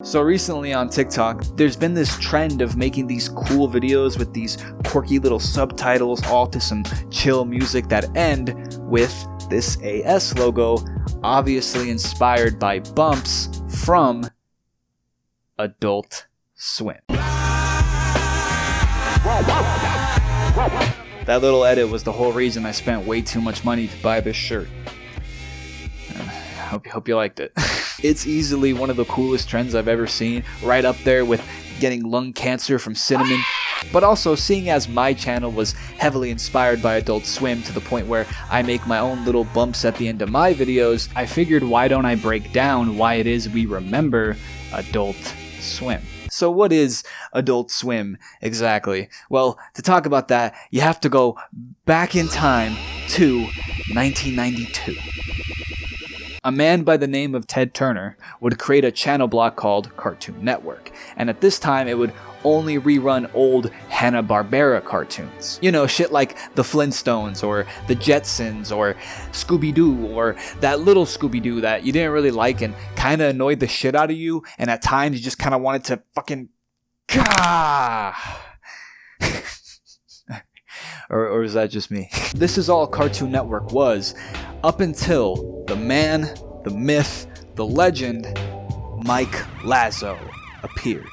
So recently on TikTok, there's been this trend of making these cool videos with these quirky little subtitles, all to some chill music that end with this AS logo, obviously inspired by bumps from Adult Swim. That little edit was the whole reason I spent way too much money to buy this shirt. Hope you liked it. It's easily one of the coolest trends I've ever seen, right up there with getting lung cancer from cinnamon. But also, seeing as my channel was heavily inspired by Adult Swim to the point where I make my own little bumps at the end of my videos, I figured why don't I break down why it is we remember Adult Swim. So what is Adult Swim exactly? Well, to talk about that, you have to go back in time to 1992. A man by the name of Ted Turner would create a channel block called Cartoon Network, and at this time it would only rerun old Hanna-Barbera cartoons. You know, shit like the Flintstones, or the Jetsons, or Scooby-Doo, or that little Scooby-Doo that you didn't really like and kinda annoyed the shit out of you, and at times you just kinda wanted to fucking... or is that just me? This is all Cartoon Network was, up until the man, the myth, the legend, Mike Lazo appeared.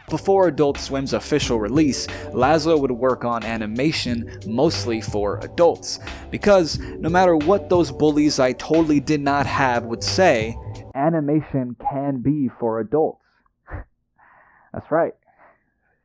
Before Adult Swim's official release, Lazo would work on animation mostly for adults, because no matter what those bullies I totally did not have would say, animation can be for adults. That's right.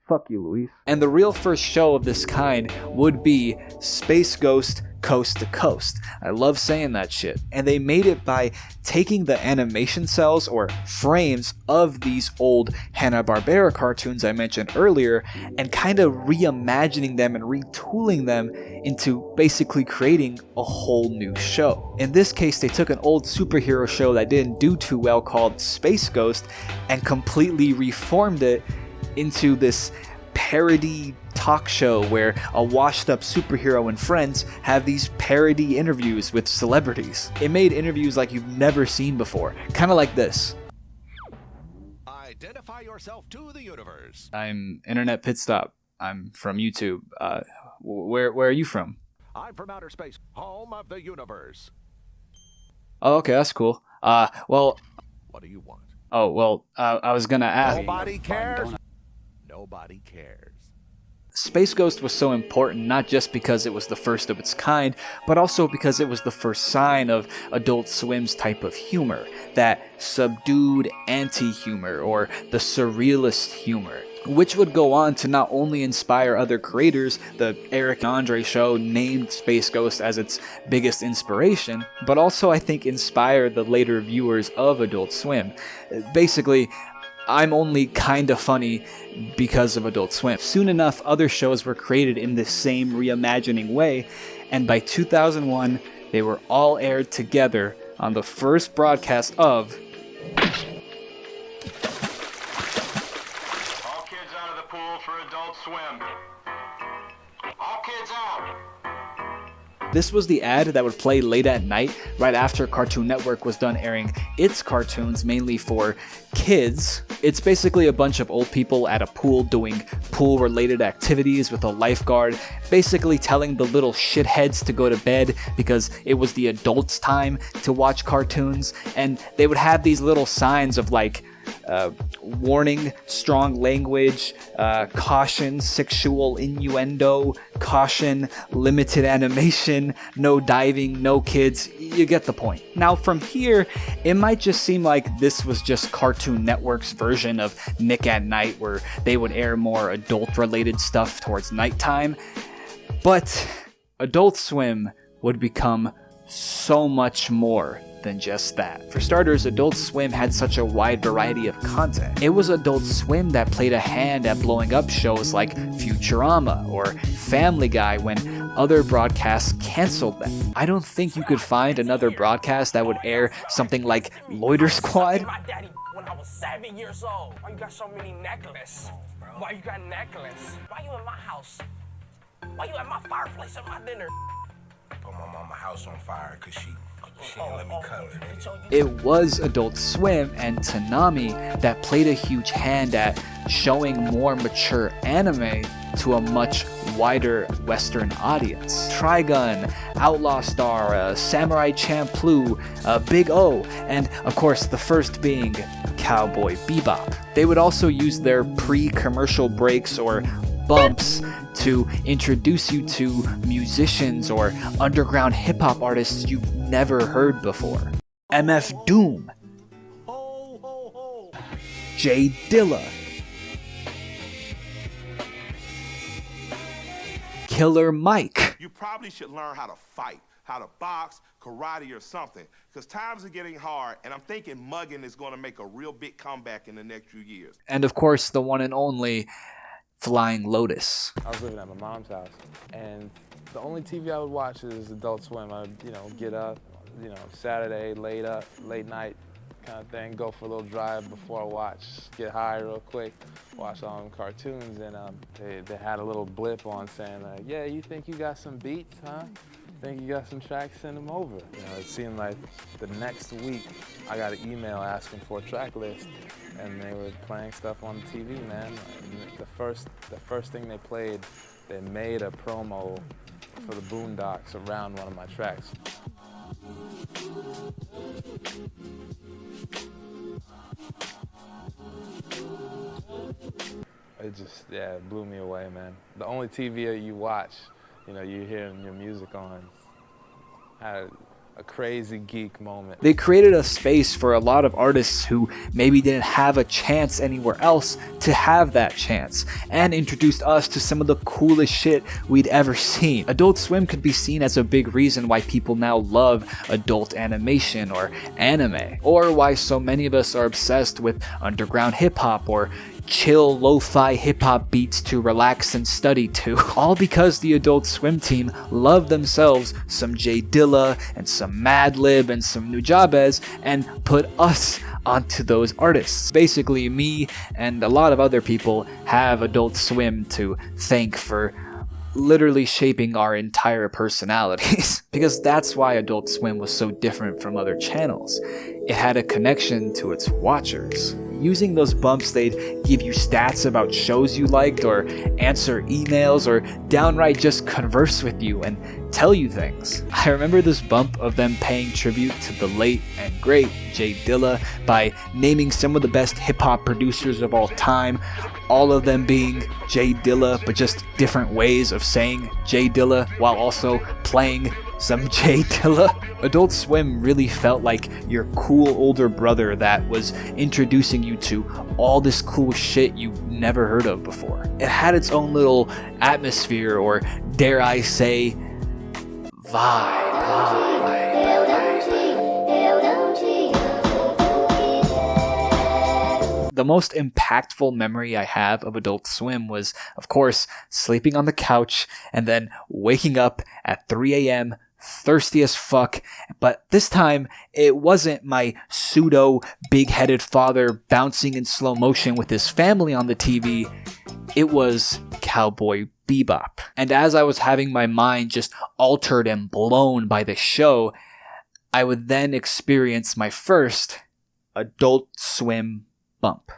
Fuck you, Luis. And the real first show of this kind would be Space Ghost Coast to Coast. I love saying that shit. And they made it by taking the animation cells or frames of these old Hanna-Barbera cartoons I mentioned earlier and kind of reimagining them and retooling them into basically creating a whole new show. In this case, they took an old superhero show that didn't do too well called Space Ghost and completely reformed it into this parody talk show where a washed up superhero and friends have these parody interviews with celebrities. It made interviews like you've never seen before, kind of like this. Identify yourself to the universe. I'm Internet Pitstop. I'm from YouTube. Where are you from? I'm from outer space, home of the universe. Oh, okay, that's cool. Well... What do you want? Oh, well, I was gonna ask... Nobody cares. Nobody cares. Space Ghost was so important not just because it was the first of its kind, but also because it was the first sign of Adult Swim's type of humor, that subdued anti-humor or the surrealist humor, which would go on to not only inspire other creators, the Eric and Andre show named Space Ghost as its biggest inspiration, but also I think inspire the later viewers of Adult Swim. Basically, I'm only kinda funny because of Adult Swim. Soon enough, other shows were created in this same reimagining way, and by 2001, they were all aired together on the first broadcast of... All kids out of the pool for Adult Swim. All kids out. This was the ad that would play late at night, right after Cartoon Network was done airing its cartoons, mainly for kids. It's basically a bunch of old people at a pool doing pool-related activities with a lifeguard, basically telling the little shitheads to go to bed because it was the adults' time to watch cartoons, and they would have these little signs of like, warning, strong language, caution, sexual innuendo, caution, limited animation, no diving, no kids, you get the point. Now from here, it might just seem like this was just Cartoon Network's version of Nick at Night, where they would air more adult-related stuff towards nighttime, but Adult Swim would become so much more than just that. For starters, Adult Swim had such a wide variety of content. It was Adult Swim that played a hand at blowing up shows like Futurama or Family Guy when other broadcasts canceled them. I don't think you could find another broadcast that would air something like Loiter Squad. My daddy when I was 7 years old. Why you got so many necklaces? Why you got necklace? Why you in my house? Why you at my fireplace at my dinner? Put my mama house on fire cause she She ain't let me color it. It was Adult Swim and Toonami that played a huge hand at showing more mature anime to a much wider Western audience. Trigun, Outlaw Star, Samurai Champloo, Big O, and of course the first being Cowboy Bebop. They would also use their pre-commercial breaks or bumps to introduce you to musicians or underground hip-hop artists you've never heard before. MF Doom, J Dilla, Killer Mike. You probably should learn how to fight, how to box, karate, or something, because times are getting hard, and I'm thinking mugging is going to make a real big comeback in the next few years. And of course, the one and only Flying Lotus. I was living at my mom's house, and the only TV I would watch is Adult Swim. I'd, get up, Saturday, late night kind of thing, go for a little drive before I watch, get high real quick, watch all them cartoons, and they had a little blip on saying, yeah, you think you got some beats, huh? Think you got some tracks, send them over. It seemed like the next week I got an email asking for a track list, and they were playing stuff on the TV, man. And the first thing they played, they made a promo for the Boondocks around one of my tracks. It just, it blew me away, man. The only TV you watch, you're hearing your music on, had a crazy geek moment. They created a space for a lot of artists who maybe didn't have a chance anywhere else to have that chance, and introduced us to some of the coolest shit we'd ever seen. Adult Swim could be seen as a big reason why people now love adult animation or anime, or why so many of us are obsessed with underground hip-hop or chill lo-fi hip-hop beats to relax and study to. All because the Adult Swim team loved themselves some J Dilla and some Madlib and some Nujabes and put us onto those artists. Basically, me and a lot of other people have Adult Swim to thank for literally shaping our entire personalities. Because that's why Adult Swim was so different from other channels. It had a connection to its watchers. Using those bumps, they'd give you stats about shows you liked, or answer emails, or downright just converse with you and tell you things. I remember this bump of them paying tribute to the late and great J Dilla by naming some of the best hip-hop producers of all time, all of them being J Dilla, but just different ways of saying J Dilla while also playing some J Dilla. Adult Swim really felt like your cool older brother that was introducing you to all this cool shit you've never heard of before. It had its own little atmosphere, or dare I say, vibe. The most impactful memory I have of Adult Swim was, of course, sleeping on the couch and then waking up at 3 a.m. thirsty as fuck, but this time it wasn't my pseudo big-headed father bouncing in slow motion with his family on the TV. It was Cowboy Bebop. And as I was having my mind just altered and blown by the show, I would then experience my first Adult Swim bump.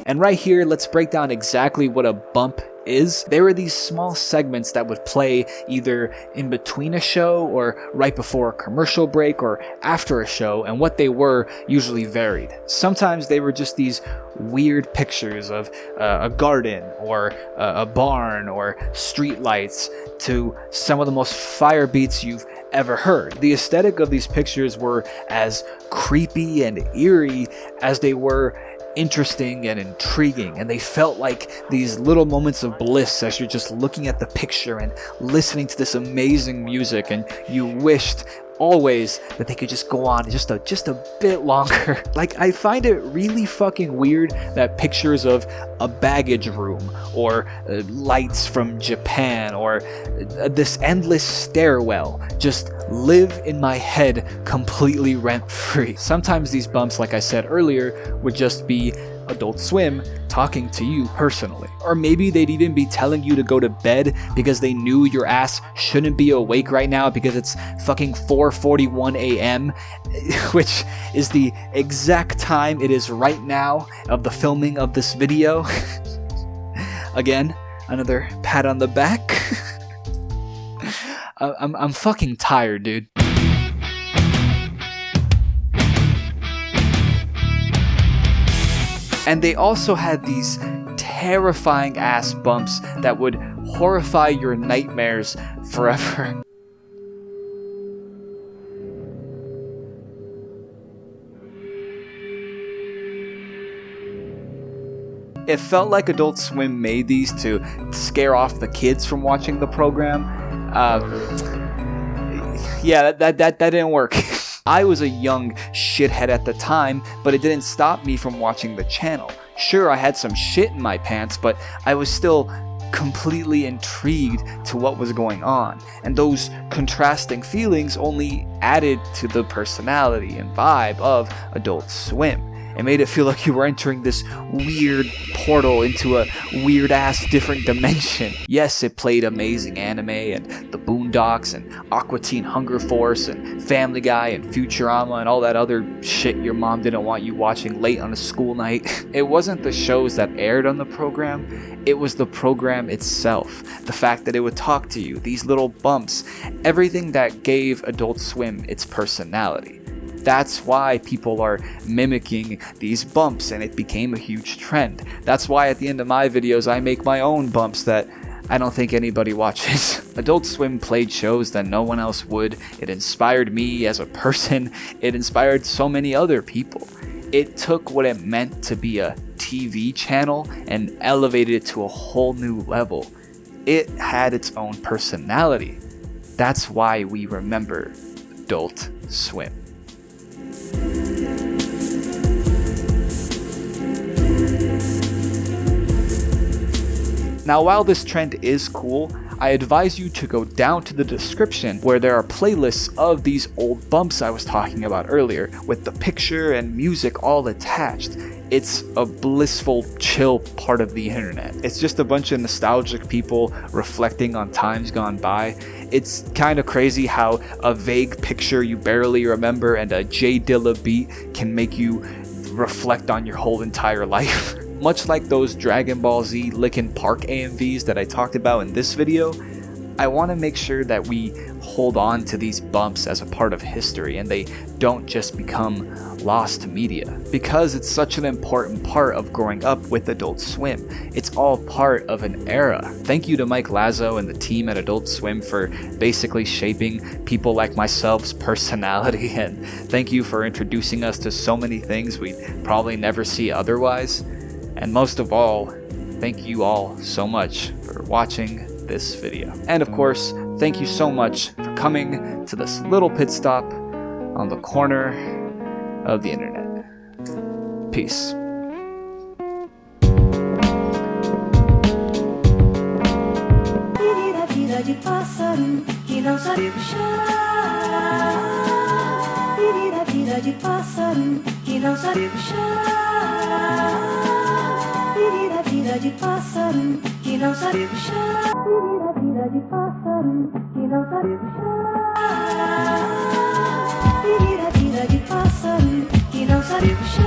And right here, let's break down exactly what a bump is. They were these small segments that would play either in between a show, or right before a commercial break, or after a show, and what they were usually varied. Sometimes they were just these weird pictures of a garden, or a barn, or street lights, to some of the most fire beats you've ever heard. The aesthetic of these pictures were as creepy and eerie as they were interesting and intriguing, and they felt like these little moments of bliss as you're just looking at the picture and listening to this amazing music, and you wished always that they could just go on just a bit longer. Like, I find it really fucking weird that pictures of a baggage room, or lights from Japan, or this endless stairwell just live in my head completely rent-free. Sometimes these bumps, like I said earlier, would just be Adult Swim talking to you personally. Or maybe they'd even be telling you to go to bed because they knew your ass shouldn't be awake right now because it's fucking 4:41 a.m., which is the exact time it is right now of the filming of this video. Again, another pat on the back. I'm fucking tired, dude. And they also had these terrifying ass bumps that would horrify your nightmares forever. It felt like Adult Swim made these to scare off the kids from watching the program. Yeah, that didn't work. I was a young shithead at the time, but it didn't stop me from watching the channel. Sure, I had some shit in my pants, but I was still completely intrigued to what was going on. And those contrasting feelings only added to the personality and vibe of Adult Swim. It made it feel like you were entering this weird portal into a weird-ass different dimension. Yes, it played amazing anime and The Boondocks and Aqua Teen Hunger Force and Family Guy and Futurama and all that other shit your mom didn't want you watching late on a school night. It wasn't the shows that aired on the program, it was the program itself. The fact that it would talk to you, these little bumps, everything that gave Adult Swim its personality. That's why people are mimicking these bumps and it became a huge trend. That's why at the end of my videos I make my own bumps that I don't think anybody watches. Adult Swim played shows that no one else would. It inspired me as a person. It inspired so many other people. It took what it meant to be a TV channel and elevated it to a whole new level. It had its own personality. That's why we remember Adult Swim. Now, while this trend is cool, I advise you to go down to the description where there are playlists of these old bumps I was talking about earlier, with the picture and music all attached. It's a blissful, chill part of the internet. It's just a bunch of nostalgic people reflecting on times gone by. It's kind of crazy how a vague picture you barely remember and a J Dilla beat can make you reflect on your whole entire life. Much like those Dragon Ball Z Linkin Park AMVs that I talked about in this video, I want to make sure that we hold on to these bumps as a part of history and they don't just become lost media. Because it's such an important part of growing up with Adult Swim. It's all part of an era. Thank you to Mike Lazo and the team at Adult Swim for basically shaping people like myself's personality, and thank you for introducing us to so many things we'd probably never see otherwise. And most of all, thank you all so much for watching this video. And of course, thank you so much for coming to this little pit stop on the corner of the internet. Peace. Vida de pássaro que não sabe puxar. Vida de pássaro que não sabe puxar. Vida de pássaro que não sabe puxar.